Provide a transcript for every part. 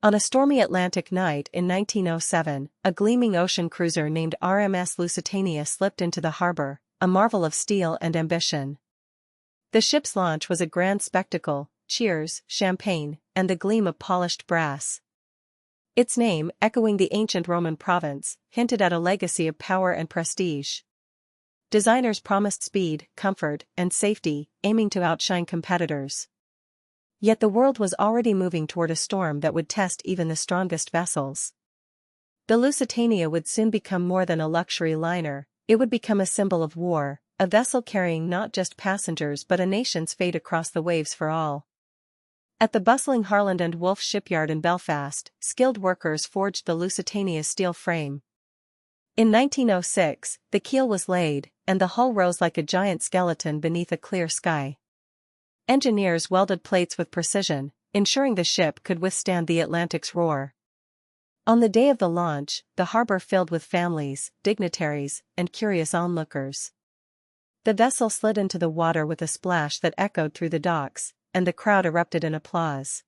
On a stormy Atlantic night in 1907, a gleaming ocean cruiser named RMS Lusitania slipped into the harbor, a marvel of steel and ambition. The ship's launch was a grand spectacle: cheers, champagne, and the gleam of polished brass. Its name, echoing the ancient Roman province, hinted at a legacy of power and prestige. Designers promised speed, comfort, and safety, aiming to outshine competitors. Yet the world was already moving toward a storm that would test even the strongest vessels. The Lusitania would soon become more than a luxury liner; it would become a symbol of war, a vessel carrying not just passengers but a nation's fate across the waves for all. At the bustling Harland and Wolff shipyard in Belfast, skilled workers forged the Lusitania's steel frame. In 1906, the keel was laid, and the hull rose like a giant skeleton beneath a clear sky. Engineers welded plates with precision, ensuring the ship could withstand the Atlantic's roar. On the day of the launch, the harbor filled with families, dignitaries, and curious onlookers. The vessel slid into the water with a splash that echoed through the docks, and the crowd erupted in applause.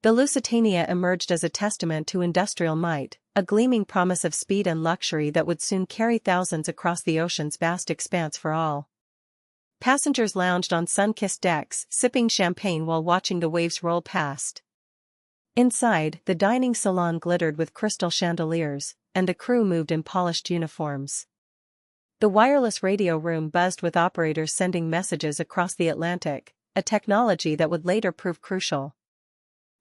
The Lusitania emerged as a testament to industrial might, a gleaming promise of speed and luxury that would soon carry thousands across the ocean's vast expanse for all. Passengers lounged on sun-kissed decks, sipping champagne while watching the waves roll past. Inside, the dining salon glittered with crystal chandeliers, and the crew moved in polished uniforms. The wireless radio room buzzed with operators sending messages across the Atlantic, a technology that would later prove crucial.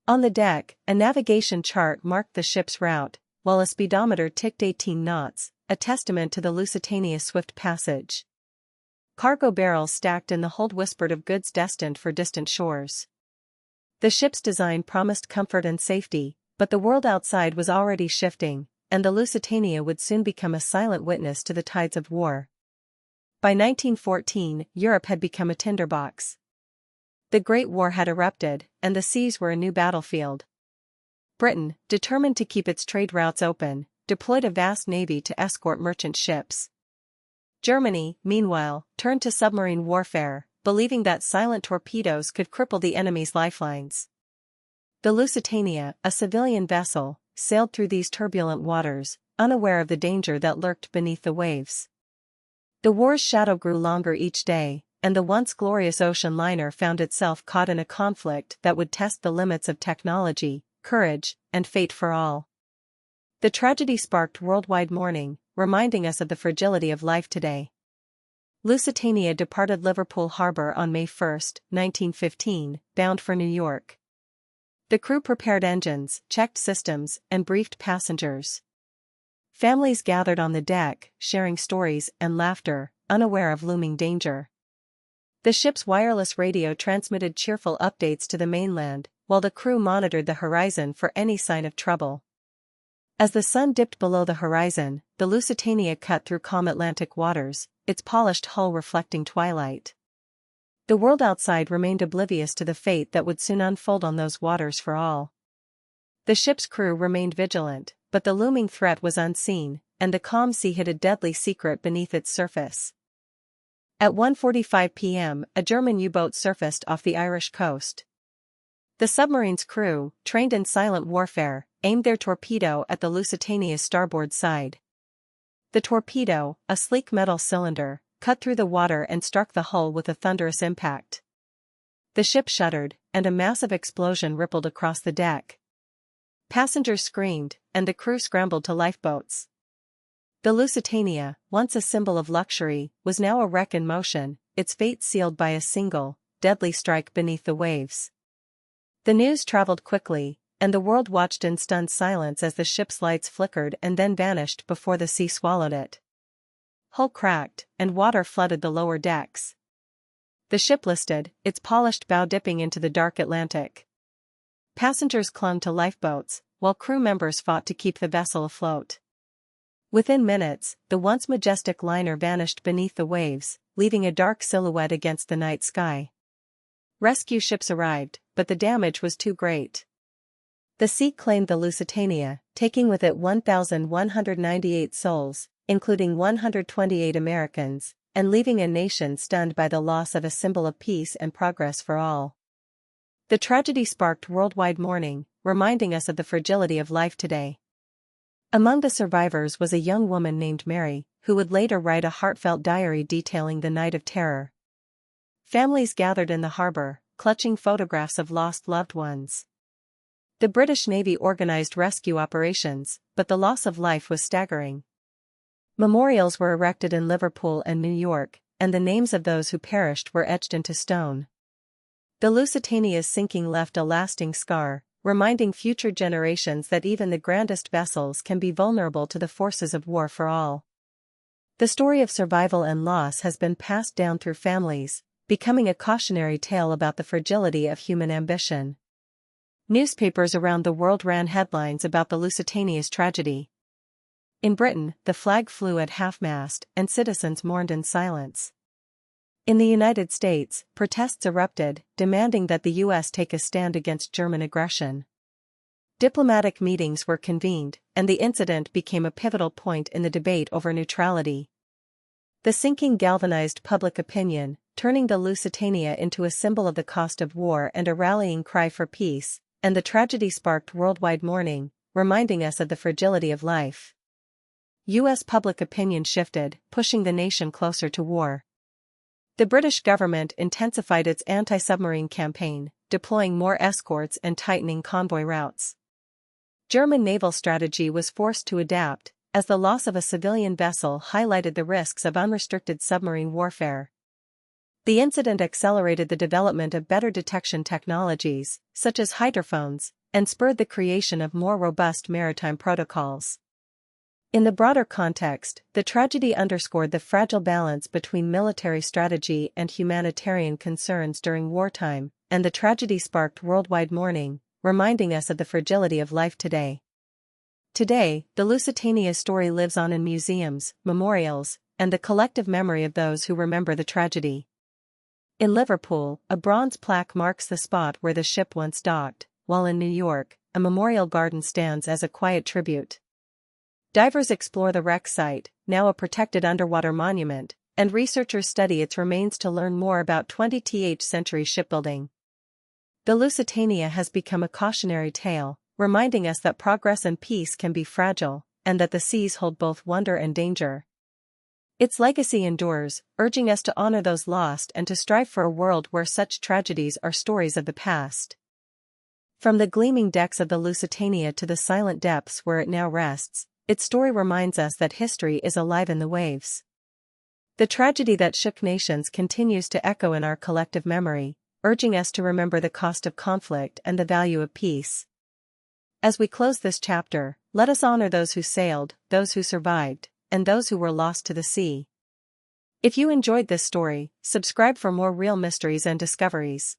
On the deck, a navigation chart marked the ship's route, while a speedometer ticked 18 knots, a testament to the Lusitania's swift passage. Cargo barrels stacked in the hold whispered of goods destined for distant shores. The ship's design promised comfort and safety, but the world outside was already shifting, and the Lusitania would soon become a silent witness to the tides of war. By 1914, Europe had become a tinderbox. The Great War had erupted, and the seas were a new battlefield. Britain, determined to keep its trade routes open, deployed a vast navy to escort merchant ships. Germany, meanwhile, turned to submarine warfare, believing that silent torpedoes could cripple the enemy's lifelines. The Lusitania, a civilian vessel, sailed through these turbulent waters, unaware of the danger that lurked beneath the waves. The war's shadow grew longer each day, and the once glorious ocean liner found itself caught in a conflict that would test the limits of technology, courage, and fate for all. The tragedy sparked worldwide mourning, reminding us of the fragility of life today. Lusitania departed Liverpool Harbor on May 1, 1915, bound for New York. The crew prepared engines, checked systems, and briefed passengers. Families gathered on the deck, sharing stories and laughter, unaware of looming danger. The ship's wireless radio transmitted cheerful updates to the mainland, while the crew monitored the horizon for any sign of trouble. As the sun dipped below the horizon, the Lusitania cut through calm Atlantic waters, its polished hull reflecting twilight. The world outside remained oblivious to the fate that would soon unfold on those waters for all. The ship's crew remained vigilant, but the looming threat was unseen, and the calm sea hid a deadly secret beneath its surface. At 1:45 p.m., a German U-boat surfaced off the Irish coast. The submarine's crew, trained in silent warfare, aimed their torpedo at the Lusitania's starboard side. The torpedo, a sleek metal cylinder, cut through the water and struck the hull with a thunderous impact. The ship shuddered, and a massive explosion rippled across the deck. Passengers screamed, and the crew scrambled to lifeboats. The Lusitania, once a symbol of luxury, was now a wreck in motion, its fate sealed by a single, deadly strike beneath the waves. The news traveled quickly, and the world watched in stunned silence as the ship's lights flickered and then vanished before the sea swallowed it. Hull cracked, and water flooded the lower decks. The ship listed, its polished bow dipping into the dark Atlantic. Passengers clung to lifeboats, while crew members fought to keep the vessel afloat. Within minutes, the once majestic liner vanished beneath the waves, leaving a dark silhouette against the night sky. Rescue ships arrived, but the damage was too great. The sea claimed the Lusitania, taking with it 1,198 souls, including 128 Americans, and leaving a nation stunned by the loss of a symbol of peace and progress for all. The tragedy sparked worldwide mourning, reminding us of the fragility of life today. Among the survivors was a young woman named Mary, who would later write a heartfelt diary detailing the night of terror. Families gathered in the harbor, clutching photographs of lost loved ones. The British Navy organized rescue operations, but the loss of life was staggering. Memorials were erected in Liverpool and New York, and the names of those who perished were etched into stone. The Lusitania's sinking left a lasting scar, reminding future generations that even the grandest vessels can be vulnerable to the forces of war for all. The story of survival and loss has been passed down through families, becoming a cautionary tale about the fragility of human ambition. Newspapers around the world ran headlines about the Lusitania's tragedy. In Britain, the flag flew at half-mast and citizens mourned in silence. In the United States, protests erupted, demanding that the U.S. take a stand against German aggression. Diplomatic meetings were convened, and the incident became a pivotal point in the debate over neutrality. The sinking galvanized public opinion, turning the Lusitania into a symbol of the cost of war and a rallying cry for peace, and the tragedy sparked worldwide mourning, reminding us of the fragility of life. U.S. public opinion shifted, pushing the nation closer to war. The British government intensified its anti-submarine campaign, deploying more escorts and tightening convoy routes. German naval strategy was forced to adapt, as the loss of a civilian vessel highlighted the risks of unrestricted submarine warfare. The incident accelerated the development of better detection technologies, such as hydrophones, and spurred the creation of more robust maritime protocols. In the broader context, the tragedy underscored the fragile balance between military strategy and humanitarian concerns during wartime, and the tragedy sparked worldwide mourning, reminding us of the fragility of life today. Today, the Lusitania story lives on in museums, memorials, and the collective memory of those who remember the tragedy. In Liverpool, a bronze plaque marks the spot where the ship once docked, while in New York, a memorial garden stands as a quiet tribute. Divers explore the wreck site, now a protected underwater monument, and researchers study its remains to learn more about 20th century shipbuilding. The Lusitania has become a cautionary tale, reminding us that progress and peace can be fragile, and that the seas hold both wonder and danger. Its legacy endures, urging us to honor those lost and to strive for a world where such tragedies are stories of the past. From the gleaming decks of the Lusitania to the silent depths where it now rests, its story reminds us that history is alive in the waves. The tragedy that shook nations continues to echo in our collective memory, urging us to remember the cost of conflict and the value of peace. As we close this chapter, let us honor those who sailed, those who survived, and those who were lost to the sea. If you enjoyed this story, subscribe for more real mysteries and discoveries.